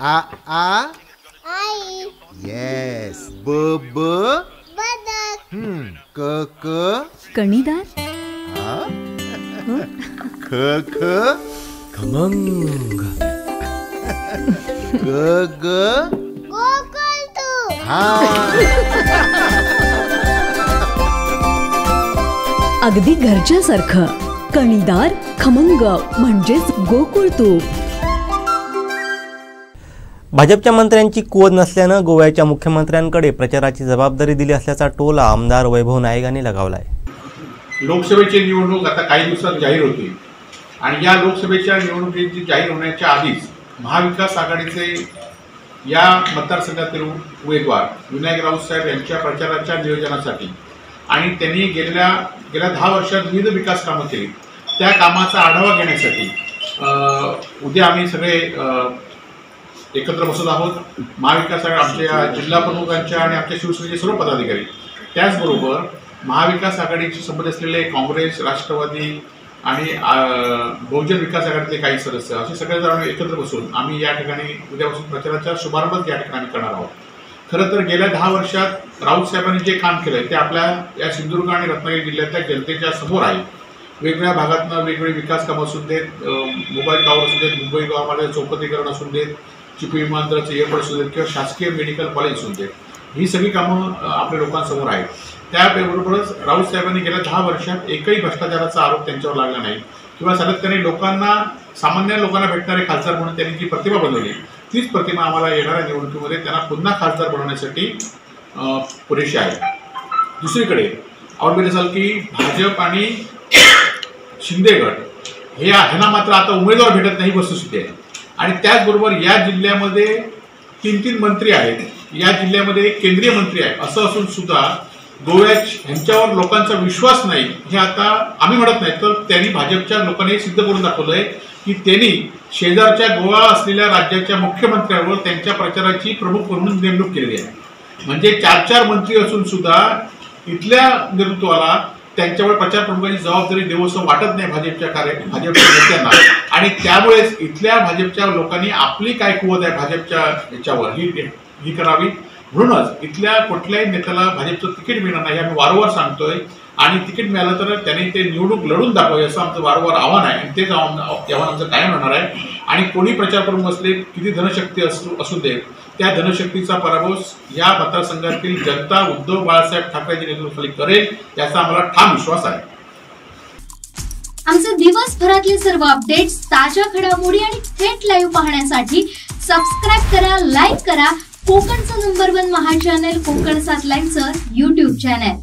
आ आई. Yes. ब ब बदक. क क कणीदार. ख ख खमंग. ग ग गोकुळतू. हा. अगदी घरच्यासारखं. कणीदार खमंग म्हणजेच गोकुळ तूप. भाजपच्या मंत्र्यांची कुवत नसल्यानं गोव्याच्या मुख्यमंत्र्यांकडे प्रचाराची जबाबदारी दिली असल्याचा टोला आमदार वैभव नाईक यांनी लगावलाय. लोकसभेची निवडणूक आता काही दिवसात जाहीर होती आणि या लोकसभेच्या निवडणुकीची जाहीर होण्याच्या आधीच महाविकास आघाडीचे या मतदारसंघातील उमेदवार विनायक राऊत साहेब यांच्या प्रचाराच्या नियोजनासाठी आणि त्यांनी गेल्या 10 वर्षात विविध विकास कामं केली, त्या कामाचा आढावा घेण्यासाठी उद्या आम्ही सगळे एकत्र बसत आहोत. महाविकास आघाडी आमच्या जिल्हा प्रमुखांच्या आणि आमच्या शिवसेनेचे सर्व पदाधिकारी, त्याचबरोबर महाविकास आघाडीशी संबंधित असलेले काँग्रेस, राष्ट्रवादी आणि बहुजन विकास आघाडीतले काही सदस्य असे सगळेजण एकत्र बसून आम्ही या ठिकाणी उद्यापासून प्रचाराच्या शुभारंभ या ठिकाणी करणार आहोत. खरं तर गेल्या 10 वर्षात राऊत साहेबांनी जे काम केलं ते आपल्या या सिंधुदुर्ग आणि रत्नागिरी जिल्ह्यातल्या जनतेच्या समोर आहे. वेगवेगळ्या भागातनं वेगवेगळी विकास कामं असून देत, मोबाईल टॉवर असून देत, मुंबई गावामध्ये चौपदरीकरण असून देत, चिपी विमानतळाचं एअरपोर्ट असून देत किंवा शासकीय मेडिकल कॉलेज असून देत, ही सगळी कामं आपल्या लोकांसमोर आहेत. त्याबरोबरच राऊत साहेबांनी गेल्या 10 वर्षात एकही भ्रष्टाचाराचा आरोप त्यांच्यावर लागला नाही किंवा सातत्याने लोकांना, सामान्य लोकांना भेटणारे खासदार म्हणून त्यांनी जी प्रतिमा बनवली तीच प्रतिमा आम्हाला येणाऱ्या निवडणुकीमध्ये त्यांना पुन्हा खासदार बनवण्यासाठी पुरेशी आहे. दुसरीकडे आपण बघत असाल की भाजप आणि शिंदे गट ह्यांना मात्र आता उमेदवार भेटत नाही, वस्तुस्थिती आहे. आणि त्याचबरोबर या जिल्ह्यामध्ये 3 मंत्री आहेत, या जिल्ह्यामध्ये केंद्रीय मंत्री आहे, असं असून सुद्धा ह्यांच्यावर लोकांचा विश्वास नाही. हे आता आम्ही म्हणत नाही तर त्यांनी भाजपच्या लोकांनी सिद्ध करून दाखवलं आहे की त्यांनी शेजारच्या गोवा असलेल्या राज्याच्या मुख्यमंत्र्यावर त्यांच्या प्रचाराची प्रमुख म्हणून नेमणूक केलेली आहे. म्हणजे 4 मंत्री असून सुद्धा इथल्या नेतृत्वाला त्यांच्यावर प्रचार प्रमुखांची जबाबदारी देऊ असं वाटत नाही भाजपच्या नेत्यांना. आणि त्यामुळेच इथल्या भाजपच्या लोकांनी आपली काय कुवत आहे भाजपच्या याच्यावर ही करावी. म्हणूनच इथल्या कुठल्याही नेत्याला भाजपचं तिकीट मिळणार नाही आम्ही वारंवार सांगतोय. आणि तिकीट मिळालं तर त्यांनी ते निवडणूक लढून दाखवावे असं आमचं वारंवार आव्हान आहे आणि तेच आव्हान आमचं कायम राहणार आहे. आणि कोणी प्रचार प्रमुख असले, किती धनशक्ती असू दे, त्या धनशक्तीचा पराभव या मतदारसंघातील जनता उद्धव बाळासाहेब ठाकरेंच्या नेतृत्वाखाली करेल याचा आम्हाला ठाम विश्वास आहे. आमचे दिवसभरातले सर्व अपडेट्स, ताज्या घडामोडी आणि थेट लाईव्ह पाहण्यासाठी सबस्क्राईब करा, लाईक करा कोकणचं नंबर 1 महा चॅनल कोकण 7 लाईनचं YouTube चॅनल.